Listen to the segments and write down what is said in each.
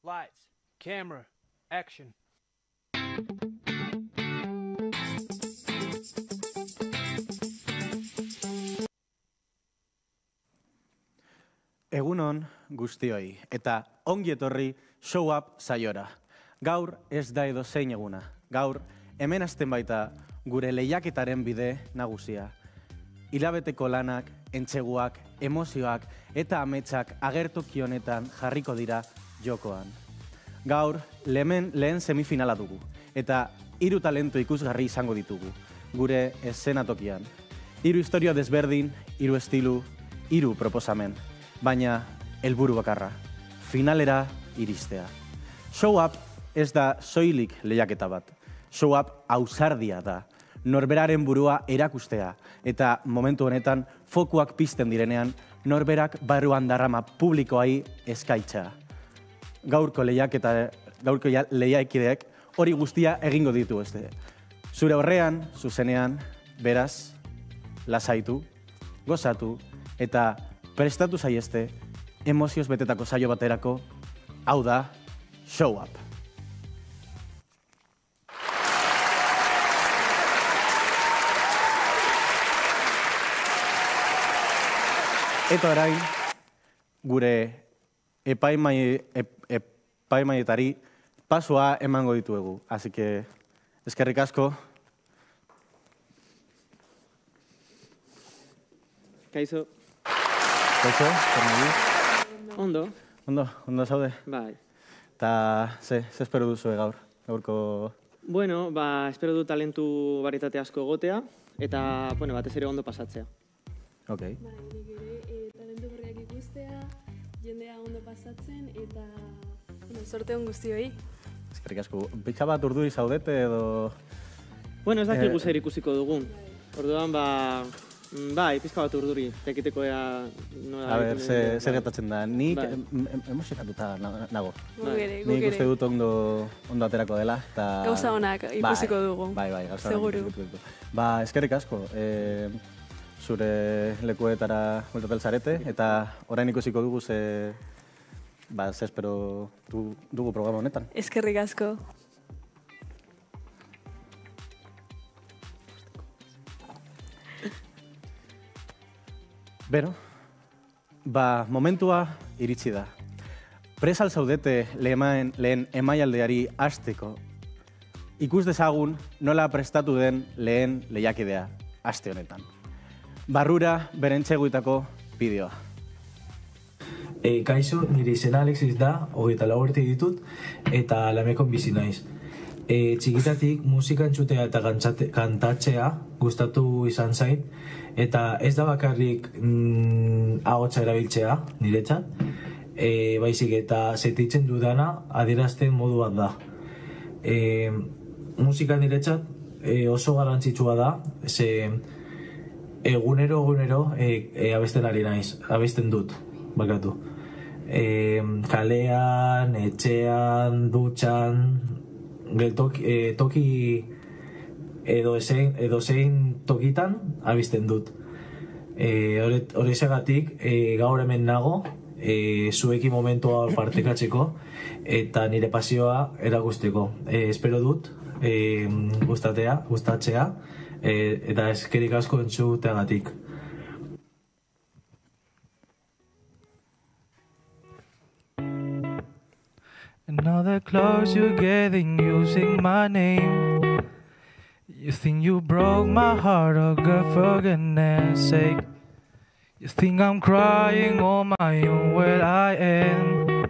Lights, camera, action. Egunon guztioi, eta ongi etorri Show Up saiora. Gaur ez da edozein eguna. Gaur hemen hasten baita gure lehiaketaren bide nagusia. Hilabeteko lanak, entseguak, emozioak eta ametsak agertoki honetan jarriko dira jokoan. Gaur lehen semifinala dugu, eta 3 talentu ikusgarri izango ditugu, gure eszenatokian. 3 historia desberdin, 3 estilu, 3 proposamen. Baina, helburu bakarra, finalera iristea. Show Up ez da soilik lehiaketa bat. Show Up ausardia da. Norberaren burua erakustea, eta momentu honetan fokuak pizten direnean, norberak barruan darrama publikoai eskaitza. Gaurko lehiakideek hori guztia egingo ditu este. Zure horrean, zuzenean, beraz, lasaitu, gozatu, eta prestatu zaieste, emozioz betetako saio baterako, hau da, Show Up. Eta orain, gure epaimaietari pasoa emango dituegu. Así que, eskerrik asko. Kaixo. Kaixo, zer nahi? Ondo. Ondo zaude? Bai. Eta, ze espero duzu gaurko... Bueno, espero du talentu barietate asko egotea, eta, batez ere ondo pasatzea. Ok. Nik ere, talentu berriak ikustea, jendea ondo pasatzen, eta sorte on guztioi. Eskerrik asko. Bitxa bat urduri zaudete edo... Bueno, ez dakigu zer ikusiko dugun. Orduan, pizka bat urduri, tekiteko ea... A ber, zer gertatzen da. Nik emozionatuta nago. Guk ere. Nik uste dut ondo aterako dela. Gauza honak ikusiko dugu. Bai, gauza honak ikusiko dugu. Eskerrik asko. Zure lekuetara bueltatel zarete, eta orain ikusiko dugu ze espero dugu programa honetan. Eskerrik asko. Beno, momentua iritsi da. Presal zaudete lehen emaialdeari hasteko. Ikus dezagun nola prestatu den lehen lehiakidea aste honetan. Barrura berentxeguitako bideoa. Kaixo, nire izena Alexis da, 24 urte ditut, eta Lamekon bizi naiz. Txikitatik musika entzutea eta kantatzea gustatu izan zait, eta ez da bakarrik ahotsa erabiltzea niretzat, baizik eta sentitzen dudana adierazten modu bat da. Musika niretzat oso garrantzitsua da, ze egunero abesten ari naiz, abesten dut, bakatu. Kalean, etxean, dutxan, toki edo zein tokitan abesten dut. Horrexegatik gaur hemen nago, zuekin momentua partekatzeko eta nire pasioa erakusteko. Espero dut gustatzea, eta eskerrik asko entzuteagatik. Another close you're getting using my name. You think you broke my heart, oh God, for goodness sake. You think I'm crying on my own, well I am.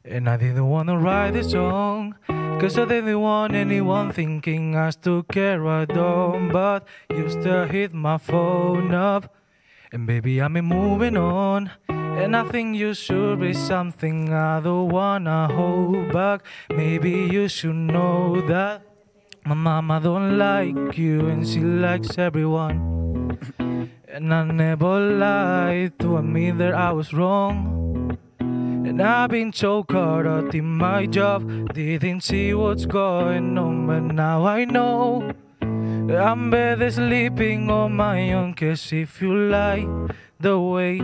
And I didn't want to write this song, cause I didn't want anyone thinking I still care I don't. But you still hit my phone up, and baby I'm moving on. And I think you should be something I don't wanna hold back. Maybe you should know that my mama don't like you and she likes everyone. And I never lied to admit that I was wrong. And I've been so caught up in my job, didn't see what's going on, but now I know I'm better sleeping on my own. Cause if you lie the way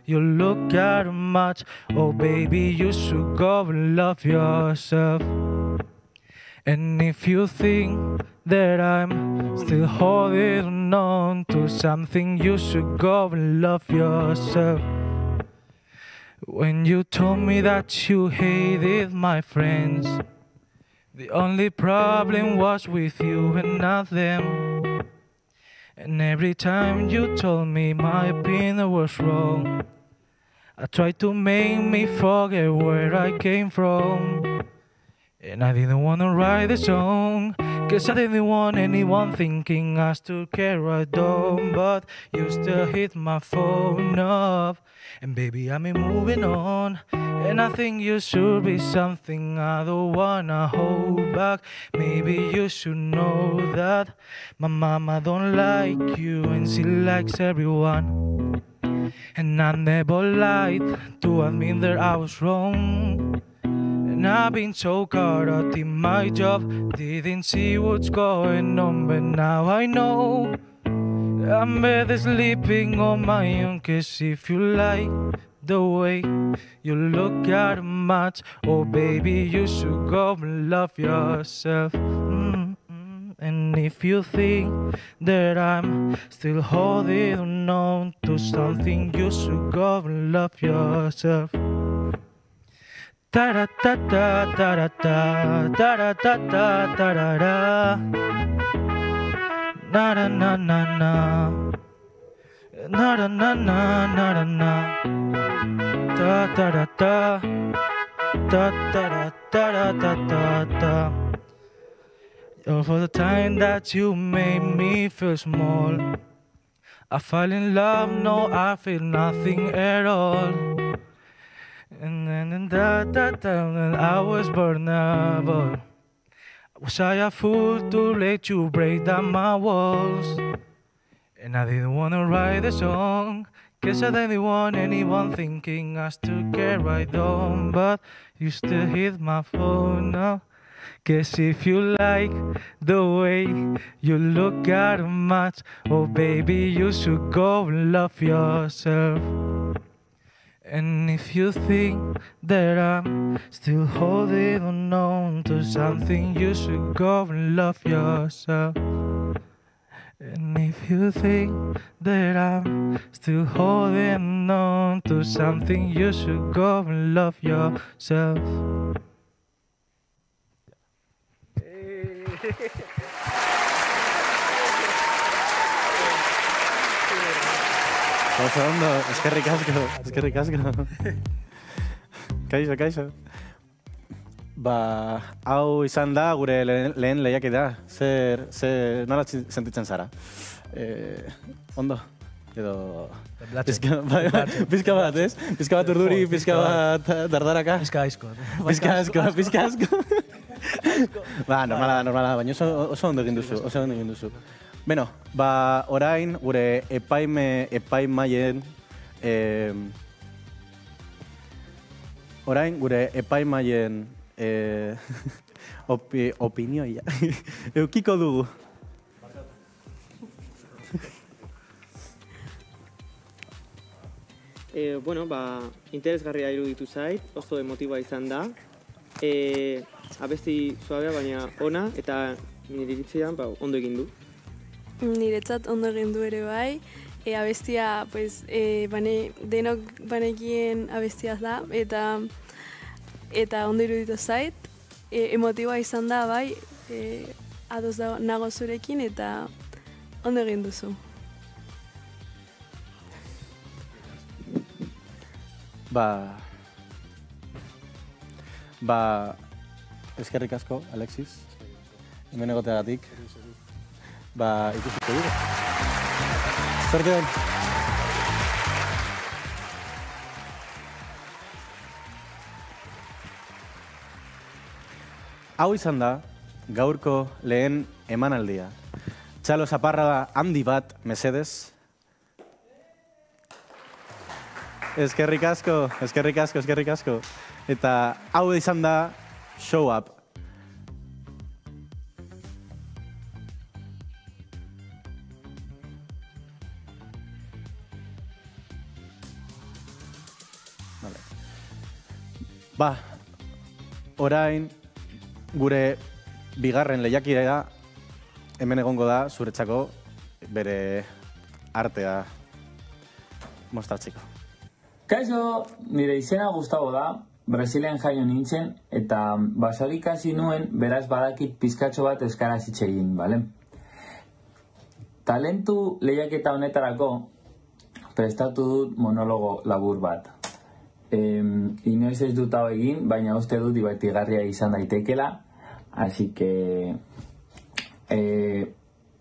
you look at a match. Oh baby, you should go and love yourself. And if you think that I'm still holding on to something, you should go and love yourself. When you told me that you hated my friends, the only problem was with you and not them. And every time you told me my opinion was wrong, I tried to make me forget where I came from. And I didn't want to write a song, 'cause I didn't want anyone thinking I still care I don't. But you still hit my phone up, and baby, I'm moving on. And I think you should be something I don't wanna hold back. Maybe you should know that my mama don't like you and she likes everyone. And I never lied to admit that I was wrong. And I've been so caught up in my job, didn't see what's going on, but now I know I'm better sleeping on my own. 'Cause if you like the way you look at a match, oh baby, you should go and love yourself. And if you think that I'm still holding on to something, you should go and love yourself. Da da da da da da da da da da da da da. Na na na na na. Na na na na na na. Da da da da. Da da da da da da da. All for the time that you made me feel small. I fell in love, no, I feel nothing at all. And then I was vulnerable. Was I a fool to let you break down my walls? And I didn't wanna write a song, 'cause I didn't want anyone thinking I still care, I don't. But you still hit my phone now. 'Cause if you like the way you look at a match, oh baby, you should go and love yourself. And if you think that I'm still holding on to something, you should go and love yourself. And if you think that I'm still holding on to something, you should go and love yourself. Oso ondo, eskerrik asko, eskerrik asko. Kaixo, kaixo. Ba, hau izan da gure lehen lehiaketa. Nola sentitzen zara? Ondo? Edo... Pizka bat, ez? Pizka bat urduri, pizka bat dardaraka? Pizka aizko. Pizka asko. Ba, normala, baina oso ondo egin duzu, Beno, ba, orain gure epaimaien opinioia eukiko dugu. Bueno, ba, interesgarria iruditu zait, oso emotiboa izan da. Abesti suabea, baina ona, eta nire iritzian ondo egin du. Niretzat ondo egin du ere bai. Abestia, pues, denok banekien abestiaz da, eta ondo iruditu zait. Emotiboa izan da bai, ados nago zurekin, eta ondo egin duzu. Ba, eskerrik asko, Alexis, hemen egoteagatik. Ba, ikusiko dugu. Zerte hon. Hau izan da, gaurko lehen emanaldia. Txalo zaparrada handi bat, mesedez. Eskerrik asko. Eta hau izan da, Show Up. Ba, orain gure bigarren lehiakidea hemen egongo da zuretzako bere artea mostratzeko. Kaixo, nire izena Gustavo da, Brasilen jaio nintzen, eta basorik ikasi nuen, beraz badakit pizkatxo bat euskaraz hitz egin, bale? Talentu lehiaketa honetarako prestatu dut monologo labur bat. Inoiz ez dut hau egin, baina uste dut divertigarria izan daitekela, así que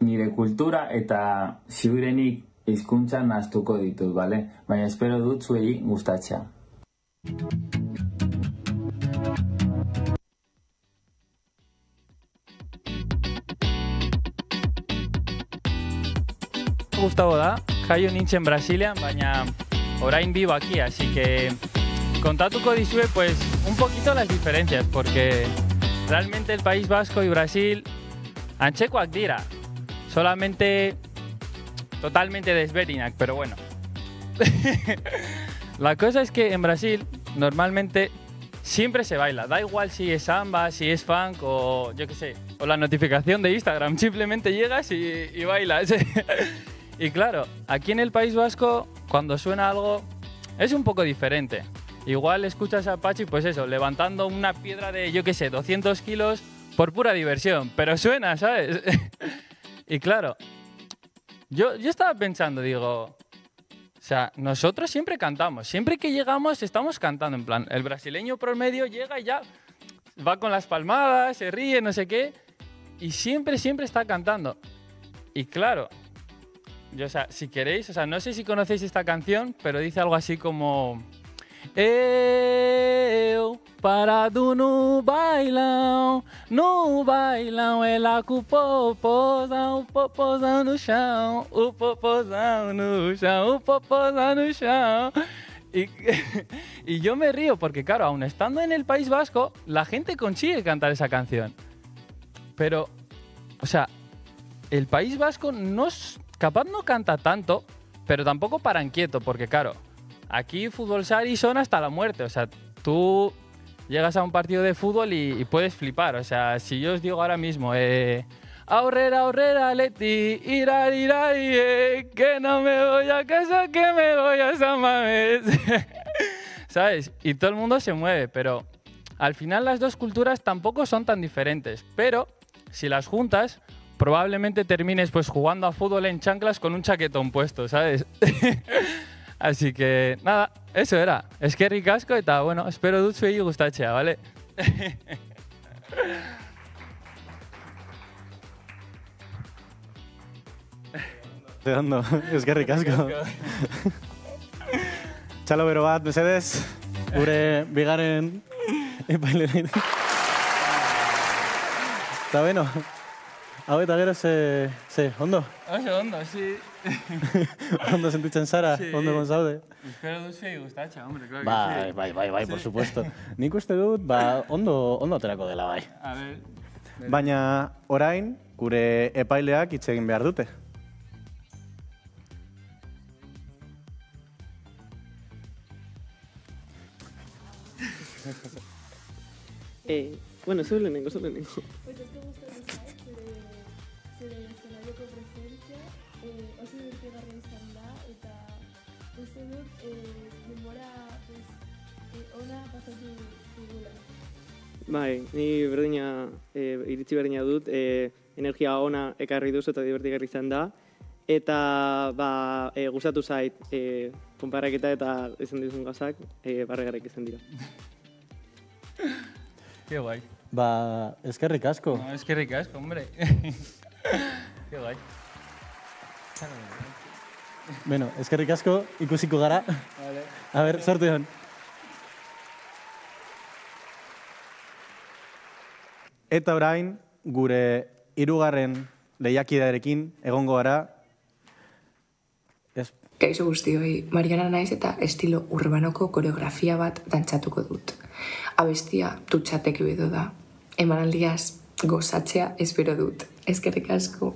nire kultura eta ziurenik hizkuntzan nahastuko ditut, bale? Baina espero dut zuei gustatzea. Gustavo da, jaio nintzen Brasilean, baina orain vivo aquí, así que contatuko dizue pues un poquito las diferencias, porque realmente el País Vasco y Brasil antzekoak dira, solamente totalmente desberdinak, pero bueno. La cosa es que en Brasil normalmente siempre se baila, da igual si es samba, si es funk o yo qué sé, o la notificación de Instagram, simplemente llegas y bailas. Y claro, aquí en el País Vasco, cuando suena algo, es un poco diferente. Igual escuchas a Pachi, pues eso, levantando una piedra de, yo qué sé, 200 kilos por pura diversión, pero suena, ¿sabes? Y claro, yo estaba pensando, digo, o sea, nosotros siempre cantamos, siempre que llegamos estamos cantando, en plan, el brasileño promedio llega y ya va con las palmadas, se ríe, no sé qué, y siempre está cantando. Y claro, yo, o sea, si queréis, o sea, no sé si conocéis esta canción, pero dice algo así como... Eu parado no bailão, ela com o popozão no chão, o popozão no chão, o popozão no chão. Y yo me río porque, claro, aun estando en el País Vasco, la gente consigue cantar esa canción. Pero, o sea, el País Vasco capaz no canta tanto, pero tampoco paran quieto, porque, claro, aquí fútbol sari son hasta la muerte, o sea, tú llegas a un partido de fútbol y puedes flipar, o sea, si yo os digo ahora mismo, aurrera, Leti, irari, que no me voy a casa, que me voy a San Mamés, ¿sabes? Y todo el mundo se mueve, pero al final las dos culturas tampoco son tan diferentes, pero si las juntas, probablemente termines pues jugando a fútbol en chanclas con un chaquetón puesto, ¿sabes? Así que, nada, eso era. Eskerrik asko eta, bueno, espero dut zuei gustatzea, ¿vale? Ondo, eskerrik asko. Txalo bero bat, mesedez, gure bigaren epailerein. Eta beno, hau eta gero ze, ondo? Ondo, sí. Ondo sentitzen zara, sí. Ondo gonzaude. Espero dut zuei gustatzea, hombre, claro que sí. Bai, por supuesto. Nik uste dut, ondo aterako dela, bai. A ver. Baina, orain, gure epaileak hitz egin behar dute. Bueno, zure lehenengo. Pues es que gustatu zait, zure eszenarioko presentzia, oso divertigarria izan da, eta uste dut denbora ona pasatu dugula. Bai, ni iritzi berdina dut, energia ona ekarri duzu eta divertigarri izan da, eta gustatu zait, konparaketa eta izan dizun gazak, barregarek izan dira. Qué guay. Eskerrik asko. No, eskerrik asko, hombre. Qué guay. Bueno, eskerrik asko, ikusiko gara. Vale. A ver, sortu egon. Eta orain, gure hirugarren lehiakidearekin egongo gara. Kaixo guztioi, Mariana naiz eta estilo urbanoko koreografia bat dantzatuko dut. Abestia tutxateke bedo da. Emanaldiaz gozatzea espero dut. Eskerrik asko.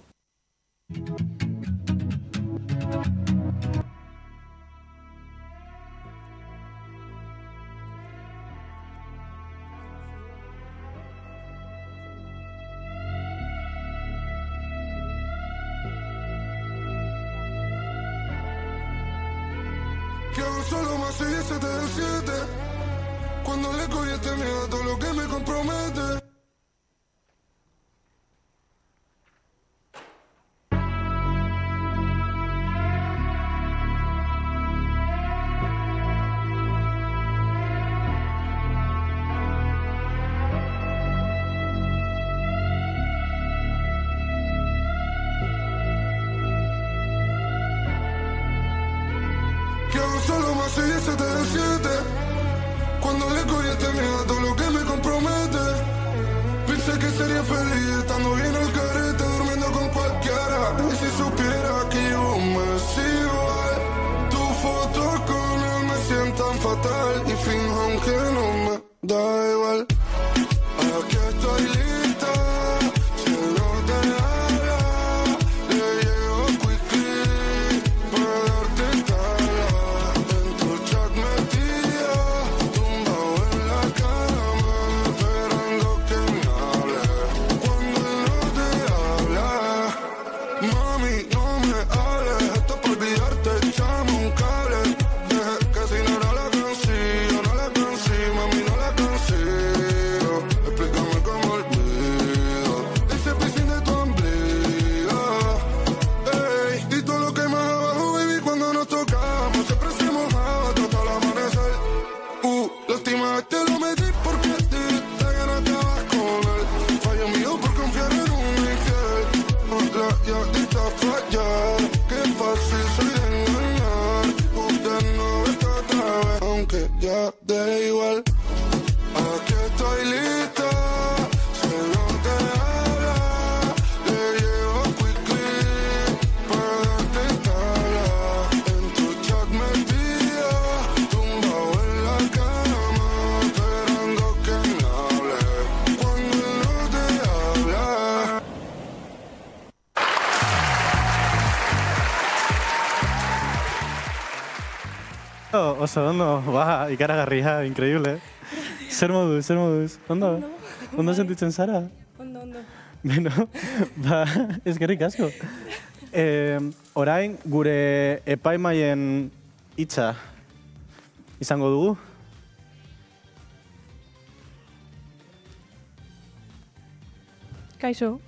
Que hago solo más 6 y 7 del 7. Cuando le cogí este miedo a todo lo que me compromete. Solo más 6 y 7 del 7. Cuando le cogí este miedo a todo lo que me compromete. Pensé que sería feliz estando bien al carete, durmiendo con cualquiera. Y si supiera que llevo un mes igual, tus fotos con él me sientan fatal. Y finjo aunque no me da igual. Aquí estoy lista. Si él no te habla, le llego quickly para darte tala. Ya da igual, aquí estoy lista. Si no te habla, le llevo quickly para darte tala. En tu chat metida, tumbado en la cama, esperando que me hable. Cuando él no te habla. Oso, ondo, ikaragarria, increíble. Zer moduz, ondo? Ondo sentitzen zara? Ondo. Beno, eskerrik asko. Orain, gure epaimaien hitza izango dugu. Kaixo.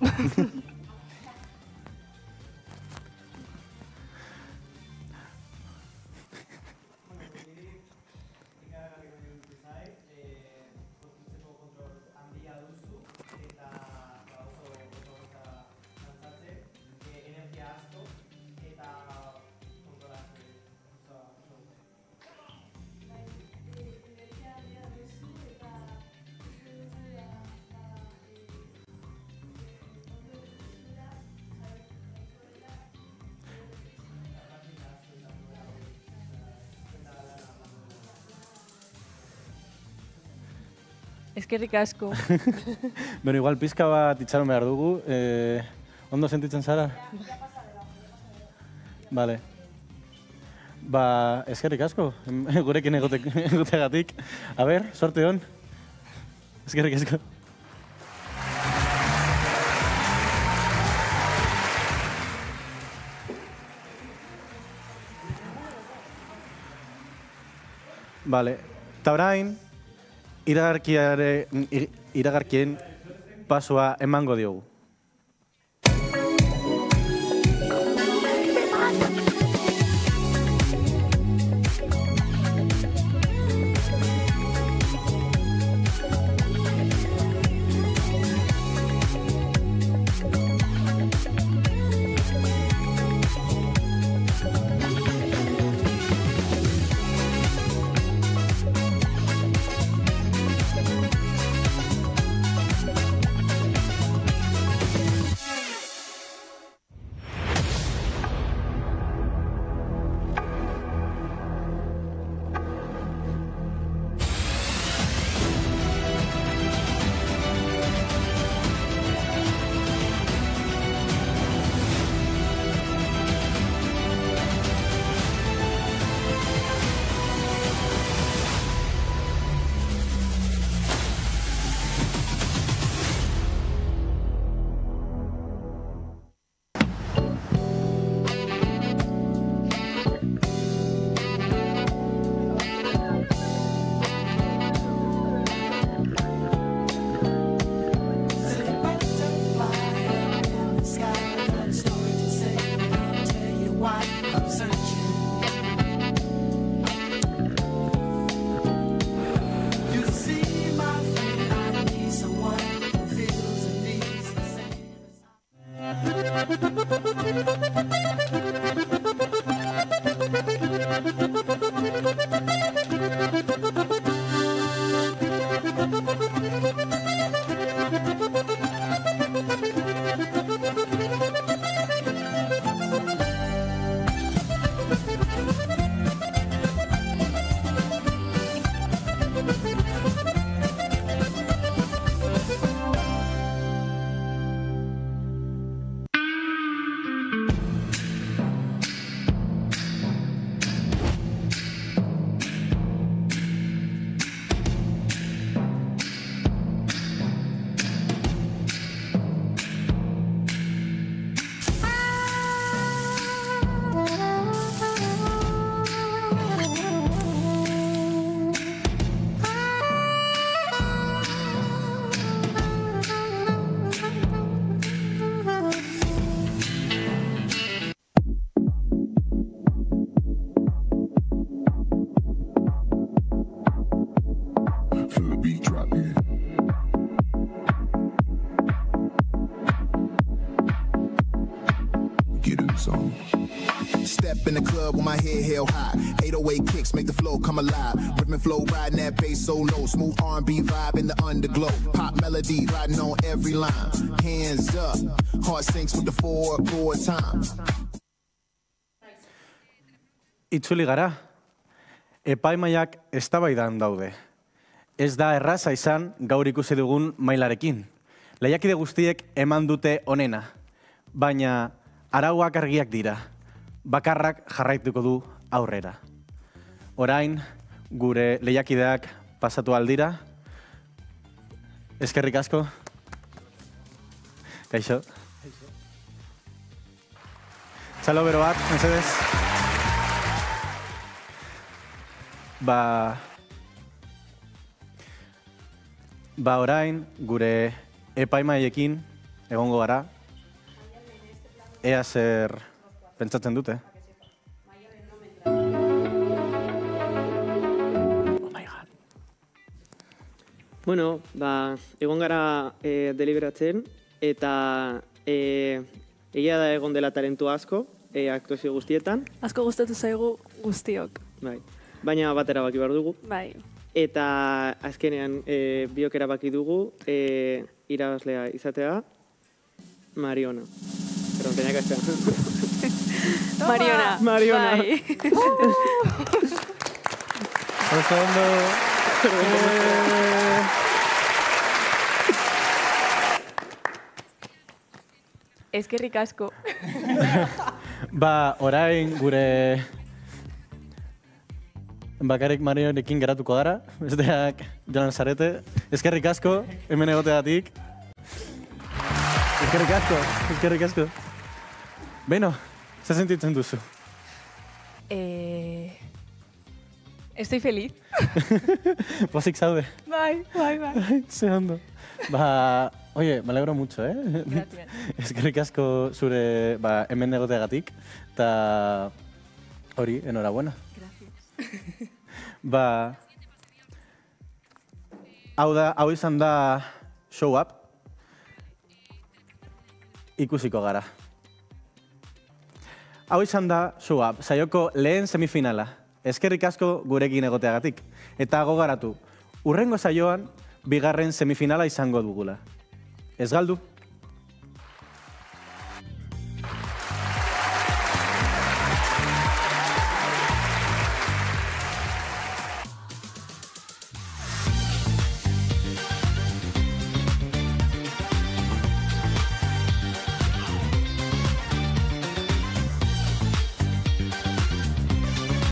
Eskerrik asko. Beno, igual pizka bat itxaron behar dugu. Ondo sentitzen zara? Vale. Ba, eskerrik asko, gurekin egotegatik. A ber, sorte hon. Eskerrik asko. Vale, eta orain, iragarkien pasoa emango diogu. Step in the club with my head held high. 808 kicks make the flow come alive. Rhythm and flow riding that bass so low. Smooth R&B vibe in the underglow. Pop melody riding on every line. Hands up, heart sinks with the 4/4 time. Itzuli gara, epaimaiak eztabaidan daude. Ez da erraza izan gaur ikusi dugun mailarekin. Lehiakide guztiek eman dute onena, baina arauak argiak dira. Bakarrak jarraituko du aurrera. Orain, gure lehiakideak pasatu aldira. Eskerrik asko. Kaixo. Txalo bero bat, mesedez. Orain, gure epaimaiekin egongo gara. Ea zer pentsatzen dute. Bueno, egon gara deliberatzen, eta egia da egon dela talentu asko, aktuazio guztietan. Asko gustatu zaigu guztiok. Bai. Baina bat erabaki behar dugu. Bai. Eta azkenean biok erabaki dugu irabazlea izatea Mariona. Perdón, tenía que estar. Mariona. Mariona. Bai. Oso ondo. Eskerrik asko. Orain gure bakarrik Marionekin geratuko gara, besteak joan zarete. Eskerrik asko, hemen egoteagatik. Eskerrik asko, eskerrik asko. Beno, ze sentitzen duzu? Estoy feliz. Pozik zaude. Bai. Ze ondo. Oye, me alegro mucho, Gracias. Eskerrik asko zure hemen egoteagatik. Eta hori, enhorabuena. Hau izan da show up. Ikusiko gara. Hau izan da show up, saioko lehen semifinala. Eskerrik asko gurekin egoteagatik. Eta gogaratu, urrengo saioan bigarren semifinala izango dugula. Ez galdu!